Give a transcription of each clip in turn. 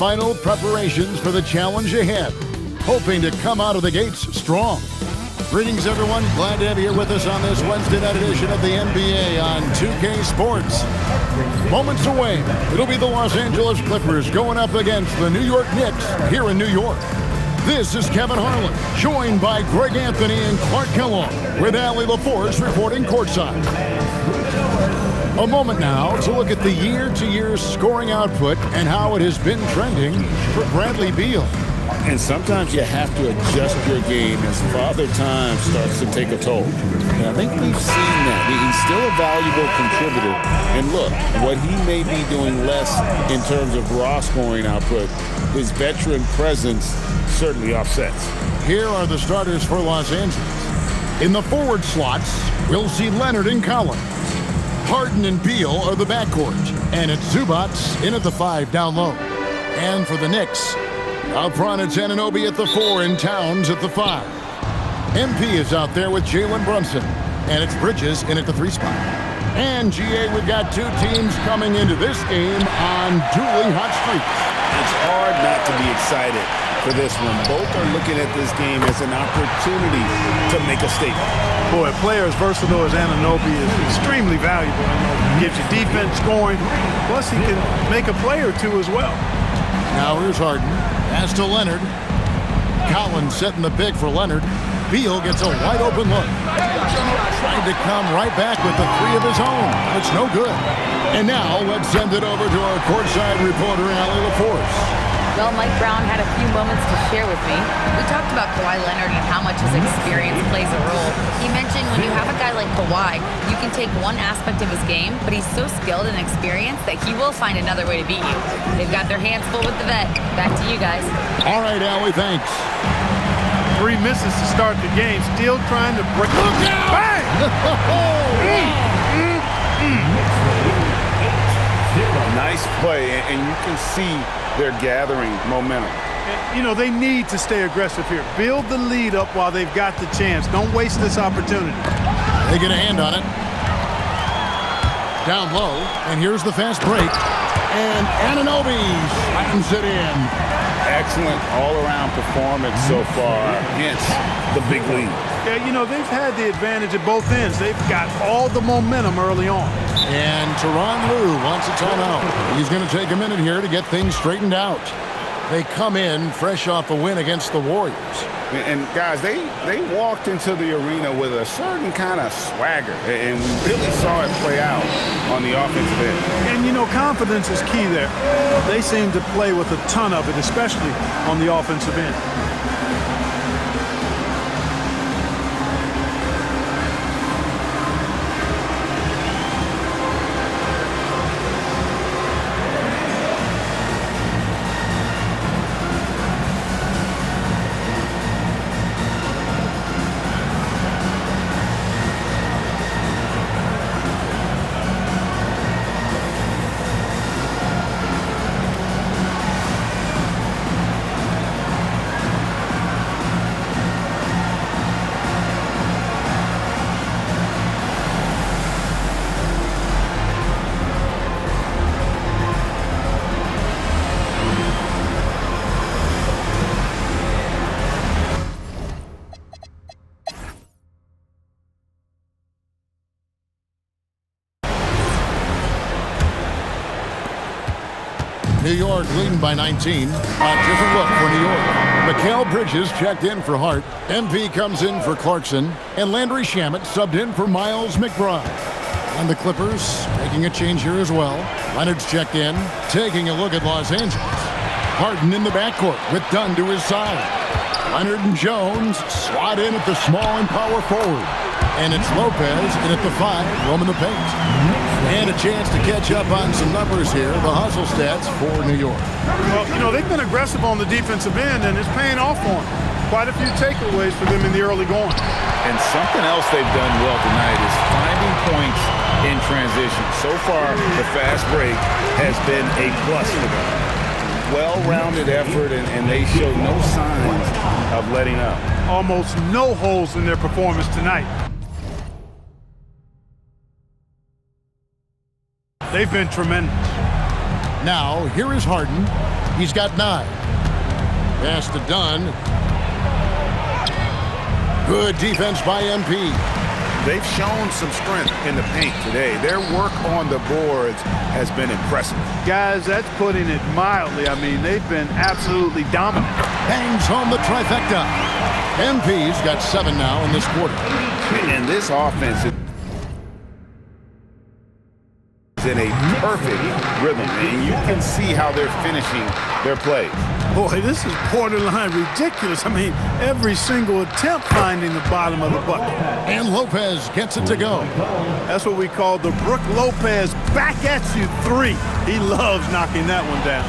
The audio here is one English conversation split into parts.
final preparations for the challenge ahead, hoping to come out of the gates strong. Greetings, everyone. Glad to have you here with us on this Wednesday night edition of the NBA on 2K Sports. Moments away, it'll be the Los Angeles Clippers going up against the New York Knicks here in New York. This is Kevin Harlan, joined by Greg Anthony and Clark Kellogg, with Allie LaForce reporting courtside. A moment now to look at the year-to-year scoring output and how it has been trending for Bradley Beal. And sometimes you have to adjust your game as Father Time starts to take a toll. And I think we've seen that. He's still a valuable contributor. And look, what he may be doing less in terms of raw scoring output, his veteran presence certainly offsets. Here are the starters for Los Angeles. In the forward slots, we'll see Leonard and Collins. Harden and Beal are the backcourt. And it's Zubac in at the 5 down low. And for the Knicks, up front, it's Anunoby at the 4 and Towns at the 5. MP is out there with Jalen Brunson, and it's Bridges in at the 3 spot. And GA, we've got two teams coming into this game on dueling hot streaks. It's hard not to be excited for this one. Both are looking at this game as an opportunity to make a statement. Boy, a player as versatile as Anunoby is extremely valuable. He gives you defense, scoring, plus he can make a play or two as well. Now here's Harden. Pass to Leonard. Collins setting the pick for Leonard. Beal gets a wide open look. Trying to come right back with the 3 of his own. It's no good. And now let's send it over to our courtside reporter, Allie LaForce. Well, Mike Brown had a few moments to share with me. We talked about Kawhi Leonard and how much his experience plays a role. He mentioned when you have a guy like Kawhi, you can take one aspect of his game, but he's so skilled and experienced that he will find another way to beat you. They've got their hands full with the vet. Back to you guys. All right, Allie, thanks. 3 misses to start the game, still trying to break. Look out! Bang! Nice play, and you can see they're gathering momentum. You know, they need to stay aggressive here. Build the lead up while they've got the chance. Don't waste this opportunity. They get a hand on it. Down low, and here's the fast break. And Anunoby slams it in. Excellent all-around performance so far, hence the big lead. Yeah, you know, they've had the advantage at both ends. They've got all the momentum early on. And Tyronn Lue wants a timeout. He's going to take a minute here to get things straightened out. They come in fresh off a win against the Warriors. And guys, they walked into the arena with a certain kind of swagger, and we really saw it play out on the offensive end. And, you know, confidence is key there. They seem to play with a ton of it, especially on the offensive end. New York leading by 19. A different look for New York. Mikal Bridges checked in for Hart. MP comes in for Clarkson. And Landry Shamet subbed in for Miles McBride. And the Clippers making a change here as well. Leonard's checked in, taking a look at Los Angeles. Harden in the backcourt with Dunn to his side. Leonard and Jones slot in at the small and power forward. And it's Lopez in at the 5, roaming the paint. And a chance to catch up on some numbers here, the hustle stats for New York. Well, you know, they've been aggressive on the defensive end, and it's paying off for them. Quite a few takeaways for them in the early going. And something else they've done well tonight is finding points in transition. So far, the fast break has been a plus for them. Well-rounded effort, and they show no signs of letting up. Almost no holes in their performance tonight. They've been tremendous. Now, here is Harden. He's got 9. Pass to Dunn. Good defense by MP. They've shown some strength in the paint today. Their work on the boards has been impressive. Guys, that's putting it mildly. I mean, they've been absolutely dominant. Bangs home the trifecta. MP's got 7 now in this quarter. And this offense is in a perfect rhythm, and you can see how they're finishing their plays. Boy, this is borderline ridiculous. I mean, every single attempt finding the bottom of the bucket. And Lopez gets it to go. That's what we call the Brook Lopez back at you 3. He loves knocking that one down.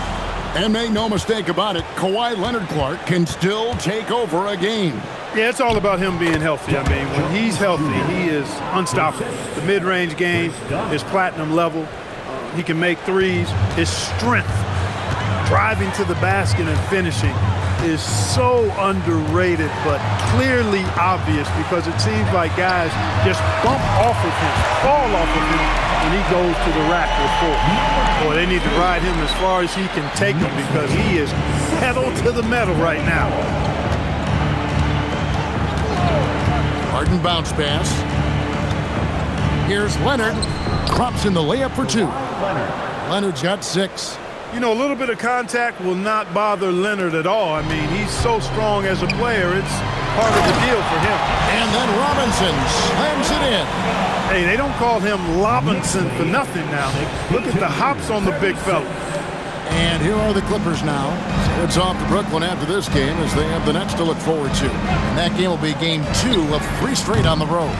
And make no mistake about it, Kawhi Leonard-Clark can still take over a game. Yeah, it's all about him being healthy. I mean, when he's healthy, he is unstoppable. The mid-range game is platinum level. He can make threes. His strength, driving to the basket and finishing, is so underrated, but clearly obvious because it seems like guys just bump off of him, fall off of him when he goes to the rack with 4. Boy, they need to ride him as far as he can take him because he is pedal to the metal right now. Harden bounce pass. Here's Leonard. Drops in the layup for 2. Leonard's got 6. You know, a little bit of contact will not bother Leonard at all. I mean, he's so strong as a player. It's part of the deal for him. And then Robinson slams it in. Hey, they don't call him Robinson for nothing now. Look at the hops on the big fella. And here are the Clippers now. It's off to Brooklyn after this game as they have the Nets to look forward to. And that game will be game 2 of 3 straight on the road.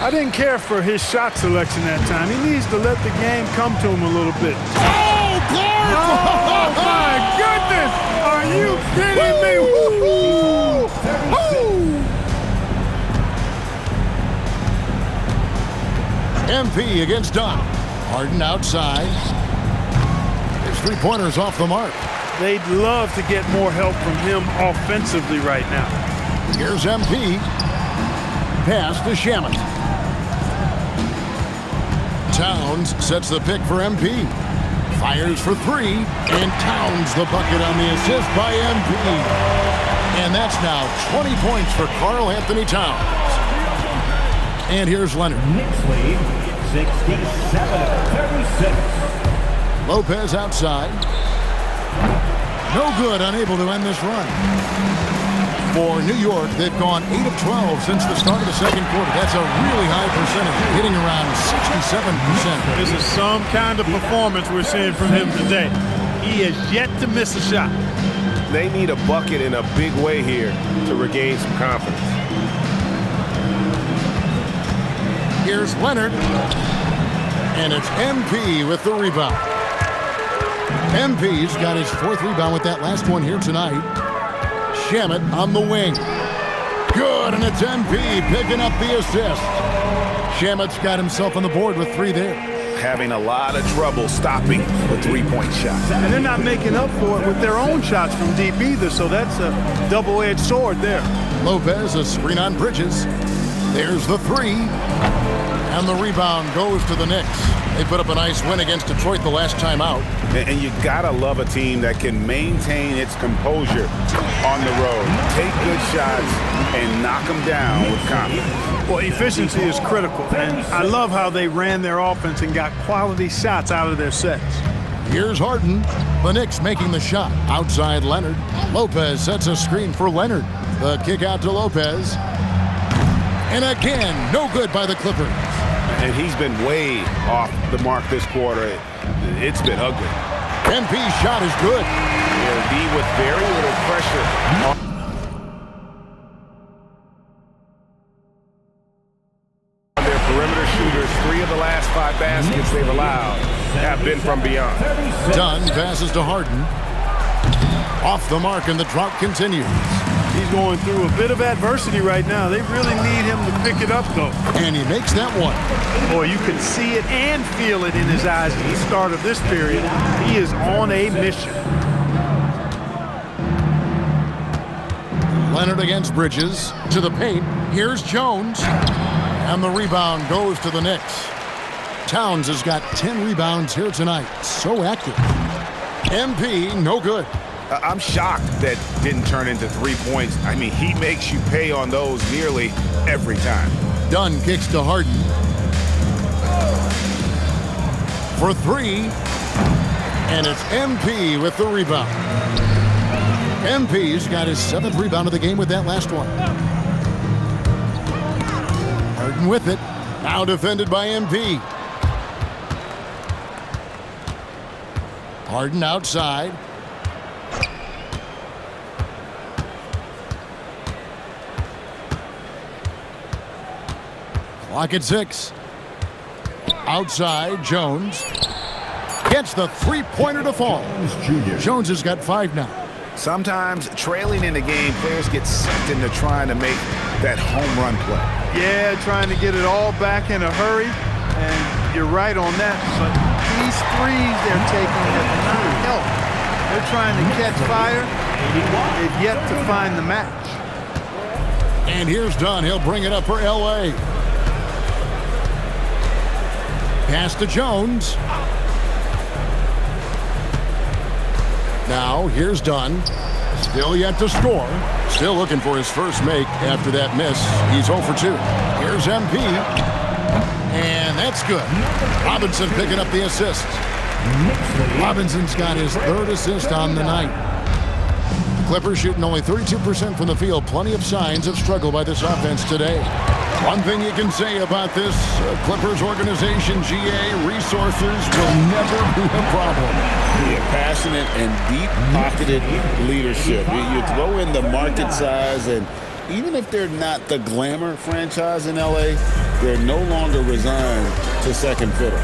I didn't care for his shot selection that time. He needs to let the game come to him a little bit. Oh, Clark! Oh, my goodness! Are you kidding me? Woo-hoo! MP against Dunn. Harden outside. His 3-pointers off the mark. They'd love to get more help from him offensively right now. Here's MP. Pass to Shamet. Towns sets the pick for MP. Fires for 3. And Towns the bucket on the assist by MP. And that's now 20 points for Karl Anthony Towns. And here's Leonard. Knicks lead 67-36. Lopez outside. No good, unable to end this run. For New York, they've gone 8 of 12 since the start of the second quarter. That's a really high percentage, hitting around 67%. This is some kind of performance we're seeing from him today. He has yet to miss a shot. They need a bucket in a big way here to regain some confidence. Here's Leonard. And it's MP with the rebound. MP's got his 4th rebound with that last one here tonight. Shamet on the wing. Good, and it's MP picking up the assist. Shamet's got himself on the board with 3 there. Having a lot of trouble stopping the 3-point shot. And they're not making up for it with their own shots from deep either, so that's a double-edged sword there. Lopez, a screen on Bridges. There's the 3. And the rebound goes to the Knicks. They put up a nice win against Detroit the last time out. And you gotta love a team that can maintain its composure on the road, take good shots, and knock them down with confidence. Well, efficiency is critical, and I love how they ran their offense and got quality shots out of their sets. Here's Harden. The Knicks making the shot. Outside Leonard. Lopez sets a screen for Leonard. The kick out to Lopez. And again, no good by the Clippers. And he's been way off the mark this quarter. It's been ugly. MP's shot is good. He'll be with very little pressure. Their perimeter shooters, 3 of the last 5 baskets they've allowed have been from beyond. Dunn passes to Harden. Off the mark, and the drought continues. He's going through a bit of adversity right now. They really need him to pick it up, though. And he makes that one. Boy, you can see it and feel it in his eyes at the start of this period. He is on a mission. Leonard against Bridges. To the paint. Here's Jones. And the rebound goes to the Knicks. Towns has got 10 rebounds here tonight. So active. MP, no good. I'm shocked that didn't turn into 3 points. I mean, he makes you pay on those nearly every time. Dunn kicks to Harden. For three. And it's MP with the rebound. MP's got his 7th rebound of the game with that last one. Harden with it. Now defended by MP. Harden outside. Clock at 6. Outside, Jones. Gets the three-pointer to fall. Jones has got 5 now. Sometimes trailing in the game, players get sucked into trying to make that home run play. Yeah, trying to get it all back in a hurry, and you're right on that. But these threes they're taking have not helped. They're trying to catch fire. They've yet to find the match. And here's Dunn. He'll bring it up for L.A. Pass to Jones. Now, here's Dunn. Still yet to score. Still looking for his first make after that miss. He's 0 for 2. Here's MP. And that's good. Robinson picking up the assist. Robinson's got his 3rd assist on the night. The Clippers shooting only 32% from the field. Plenty of signs of struggle by this offense today. One thing you can say about this Clippers organization, GA, resources will never be a problem. Yeah, passionate and deep-pocketed leadership. You throw in the market size, and even if they're not the glamour franchise in L.A., they're no longer resigned to second fiddle.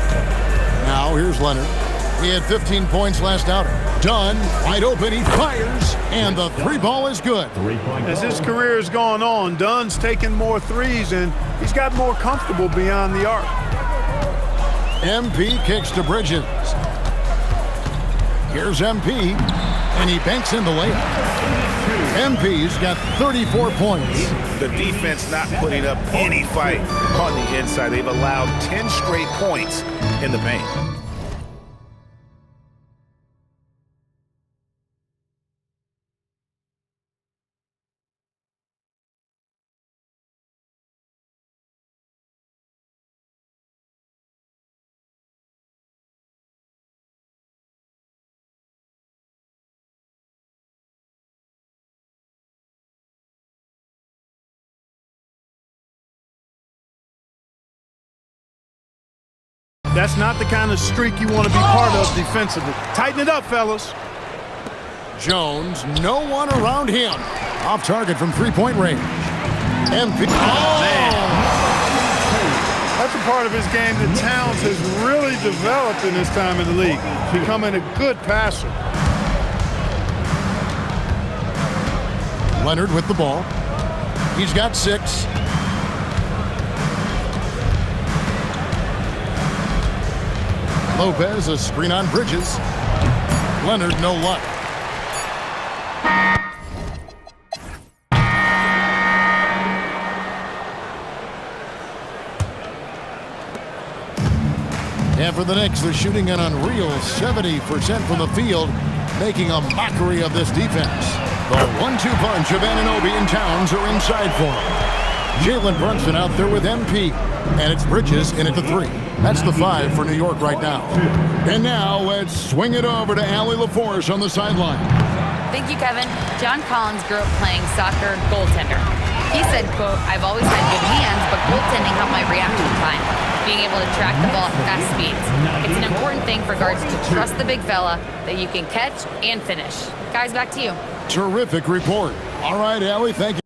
Now, here's Leonard. He had 15 points last outing. Dunn, wide open, he fires, and the 3-ball is good. As his career has gone on, Dunn's taken more threes, and he's got more comfortable beyond the arc. MP kicks to Bridges. Here's MP, and he banks in the layup. MP's got 34 points. The defense not putting up any fight on the inside. They've allowed 10 straight points in the paint. That's not the kind of streak you want to be part of defensively. Tighten it up, fellas. Jones, no one around him. Off target from three-point range. MP. Oh! Man. That's a part of his game that Towns has really developed in his time in the league, becoming a good passer. Leonard with the ball. He's got 6. Lopez, a screen on Bridges. Leonard, no luck. And for the Knicks, they're shooting an unreal 70% from the field, making a mockery of this defense. The 1-2 punch of Anunoby and Towns are inside for him. Jalen Brunson out there with MP. And it's Bridges in at the 3. That's the 5 for New York right now. And now let's swing it over to Allie LaForce on the sideline. Thank you, Kevin. John Collins grew up playing soccer goaltender. He said, quote, "I've always had good hands, but goaltending helped my reaction time, being able to track the ball at fast speeds. It's an important thing for guards to trust the big fella that you can catch and finish." Guys, back to you. Terrific report. All right, Allie, thank you.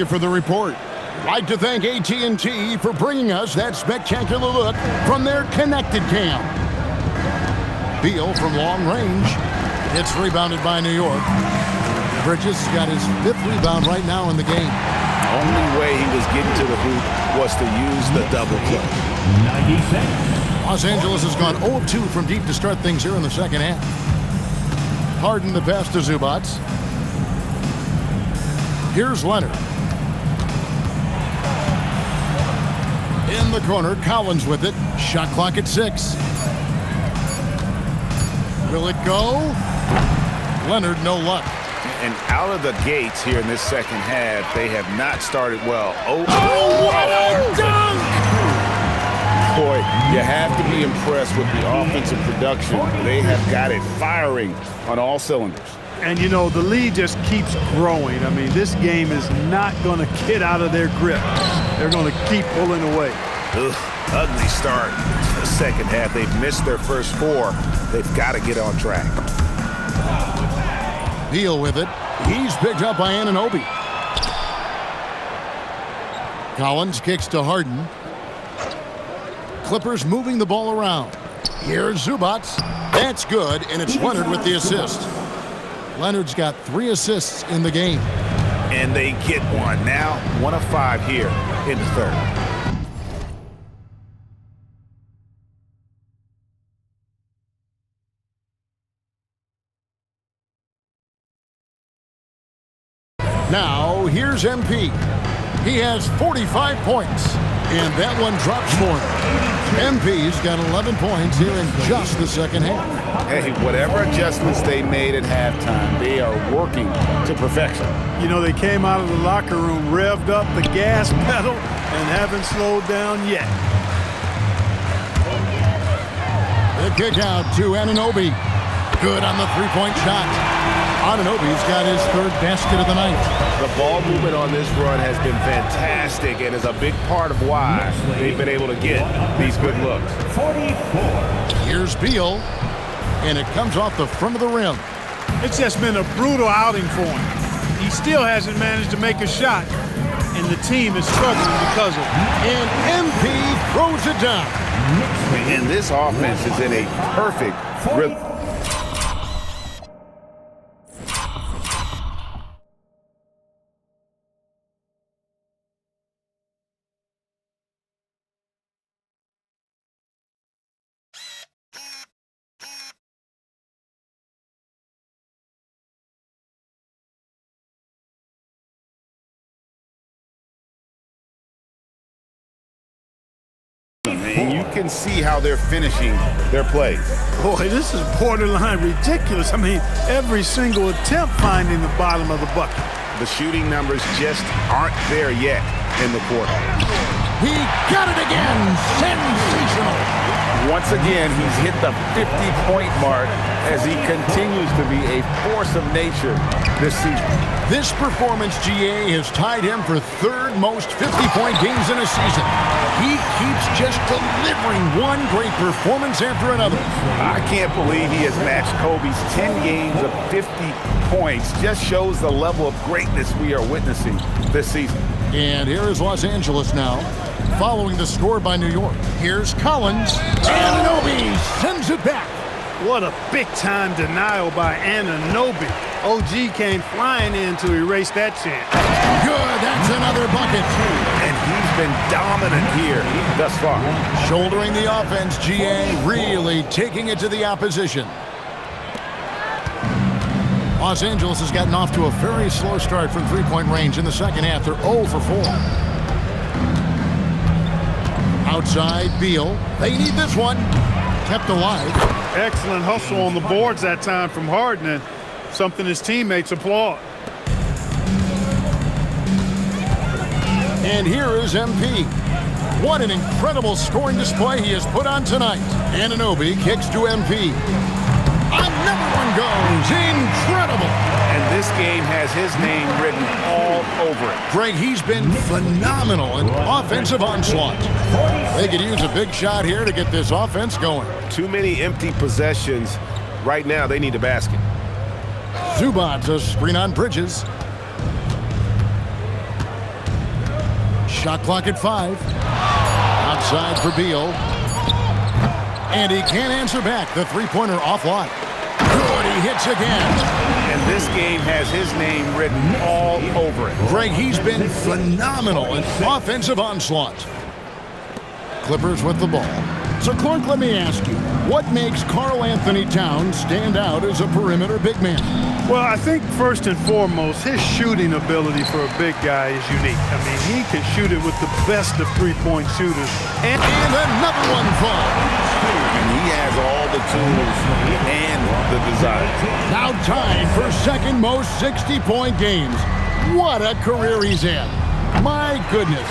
For the report. Like to thank AT&T for bringing us that spectacular look from their connected cam. Beal from long range. It's rebounded by New York. Bridges got his 5th rebound right now in the game. The only way he was getting to the hoop was to use the double clutch. Los Angeles has gone 0 of 2 from deep to start things here in the second half. Harden the pass to Zubac. Here's Leonard. In the corner, Collins with it. Shot clock at 6. Will it go? Leonard, no luck. And out of the gates here in this second half, they have not started well. Oh, what a dunk! Boy, you have to be impressed with the offensive production. They have got it firing on all cylinders. And, you know, the lead just keeps growing. I mean, this game is not going to get out of their grip. They're going to keep pulling away. Ugh, ugly start to the second half. They've missed their first 4. They've got to get on track. Beal with it. He's picked up by Anunoby. Collins kicks to Harden. Clippers moving the ball around. Here's Zubac. That's good, and it's Leonard with the assist. Leonard's got 3 assists in the game. And they get one. Now 1 of 5 here in the third. Now, here's MP. He has 45 points, and that one drops for him. MP's got 11 points here in just the second half. Hey, whatever adjustments they made at halftime, they are working to perfection. You know, they came out of the locker room, revved up the gas pedal, and haven't slowed down yet. The kick out to Anunoby. Good on the three-point shot. Anunoby's got his 3rd basket of the night. The ball movement on this run has been fantastic and is a big part of why they've been able to get these good looks. 44. Here's Beal, and it comes off the front of the rim. It's just been a brutal outing for him. He still hasn't managed to make a shot, and the team is struggling because of it. And MP throws it down. And this offense is in a perfect rhythm. And you can see how they're finishing their plays. Boy, this is borderline ridiculous. I mean, every single attempt finding the bottom of the bucket. The shooting numbers just aren't there yet in the quarter. He got it again. Sensational. Once again, he's hit the 50-point mark as he continues to be a force of nature this season. This performance, GA, has tied him for 3rd most 50-point games in a season. He keeps just delivering one great performance after another. I can't believe he has matched Kobe's 10 games of 50 points. Just shows the level of greatness we are witnessing this season. And here is Los Angeles now, following the score by New York. Here's Collins. Anunoby sends it back. What a big-time denial by Anunoby. OG came flying in to erase that chance. Good, that's another bucket. And he's been dominant here thus far. Shouldering the offense, GA, really taking it to the opposition. Los Angeles has gotten off to a very slow start from three-point range in the second half. They're 0 for 4. Outside, Beal. They need this one. Kept alive. Excellent hustle on the boards that time from Harden, and something his teammates applaud. And here is MP. What an incredible scoring display he has put on tonight. Anunoby kicks to MP. Another one goes. Incredible. And this game has his name written all over it. Greg, he's been phenomenal in offensive onslaught. They could use a big shot here to get this offense going. Too many empty possessions. Right now, they need a basket. Zubac, a screen on Bridges. Shot clock at 5. Outside for Beal. And he can't answer back. The three-pointer offline. Good, he hits again. And this game has his name written all over it. Greg, he's been phenomenal in offensive onslaught. Clippers with the ball. So, Clark, let me ask you, what makes Karl Anthony Towns stand out as a perimeter big man? Well, I think first and foremost, his shooting ability for a big guy is unique. I mean, he can shoot it with the best of three-point shooters. And another one falls. And he has all the tools and the desire. Now tied for second most 60-point games. What a career he's had. My goodness.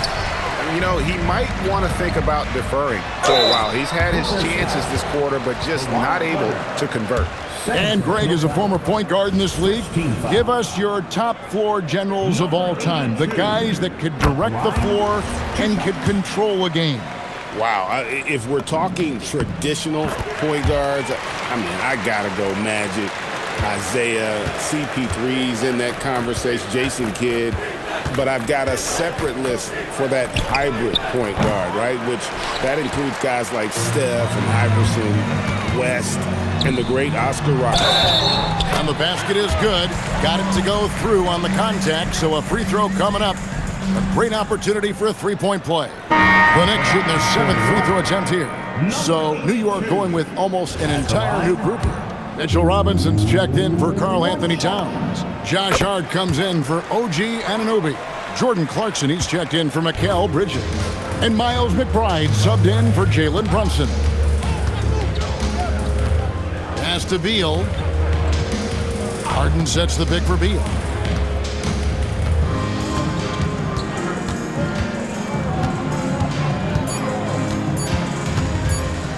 You know, he might want to think about deferring for a while. He's had his chances this quarter, but just not able to convert. And Greg is a former point guard in this league. Give us your top floor generals of all time, the guys that could direct the floor and could control a game. Wow, if we're talking traditional point guards, I mean, I got to go Magic, Isaiah, CP3's in that conversation, Jason Kidd. But I've got a separate list for that hybrid point guard, right? Which that includes guys like Steph and Iverson, West, and the great Oscar Robertson. And the basket is good. Got it to go through on the contact, so a free throw coming up. A great opportunity for a three-point play. The Knicks shooting their 7th free throw attempt here. So New York going with almost an entire new group here. Mitchell Robinson's checked in for Karl Anthony Towns. Josh Hart comes in for OG Anunoby. Jordan Clarkson, he's checked in for Mikal Bridges. And Miles McBride subbed in for Jalen Brunson. Pass to Beal. Harden sets the pick for Beal.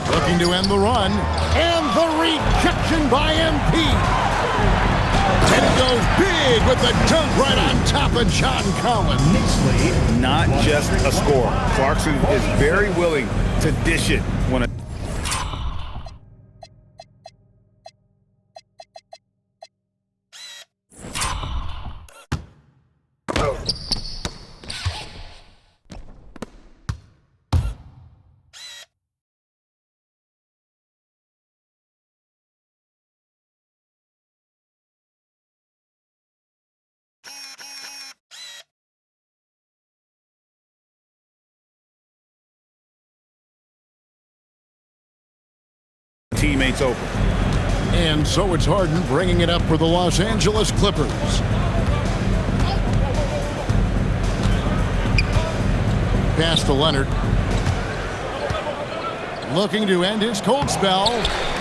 Looking to end the run. And the rejection by MP. And it goes big with the dunk right on top of John Collins. Not just a scorer. Clarkson is very willing to dish it when a teammates open. And so it's Harden bringing it up for the Los Angeles Clippers. Pass to Leonard. Looking to end his cold spell.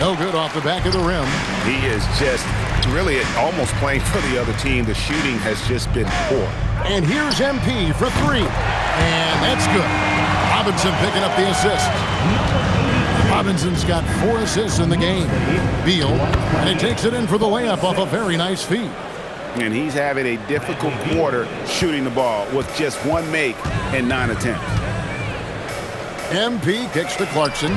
No good off the back of the rim. He is just really almost playing for the other team. The shooting has just been poor. And here's MP for 3. And that's good. Robinson picking up the assist. Robinson's got 4 assists in the game. Beal, and he takes it in for the layup off a very nice feed. And he's having a difficult quarter shooting the ball with just 1 make and 9 attempts. MP kicks to Clarkson.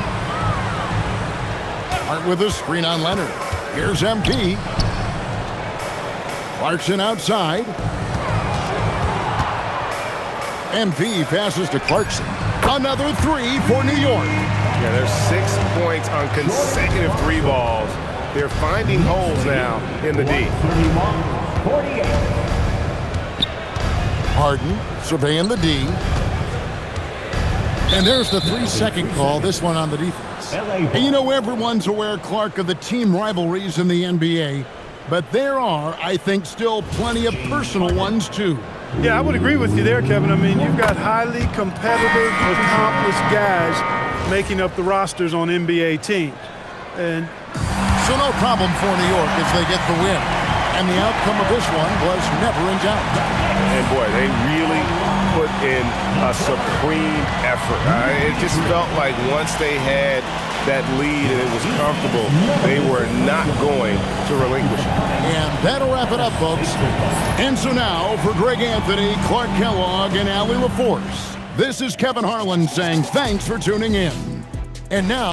Hart with a screen on Leonard. Here's MP. Clarkson outside. MP passes to Clarkson. Another 3 for New York. Yeah, there's 6 points on consecutive 3 balls. They're finding holes now in the D. Harden surveying the D. And there's the 3-second call, this one on the defense. And you know, everyone's aware, Clark, of the team rivalries in the NBA, but there are, I think, still plenty of personal ones, too. Yeah, I would agree with you there, Kevin. I mean, you've got highly competitive, accomplished guys making up the rosters on NBA teams. And so no problem for New York as they get the win. And the outcome of this one was never in doubt. And boy, they really put in a supreme effort. It just felt like once they had that lead and it was comfortable, they were not going to relinquish it. And that'll wrap it up, folks. And so now, for Greg Anthony, Clark Kellogg, and Allie LaForce, this is Kevin Harlan saying thanks for tuning in. And now,